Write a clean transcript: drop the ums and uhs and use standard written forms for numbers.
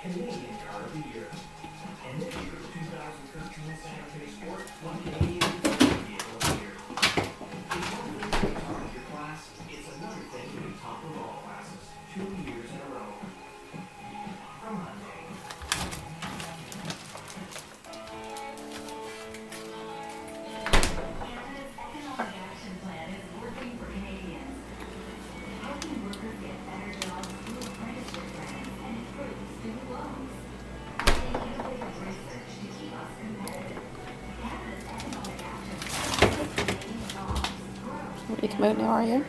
Canadian Car of the Year. And this year's 2013 Santa Fe Sport won Canadian Vehicle of the Year. It's one thing to be top of your class, it's another thing to be top of all classes, 2 years in a row. From Hyundai. Canada's Economic Action Plan is working for Canadians, helping workers get better jobs through apprenticeship grants and improved student loans. Using innovative research to keep us competitive. Canada's Economic Action Plan is making jobs grow. Ready to come out now, are you?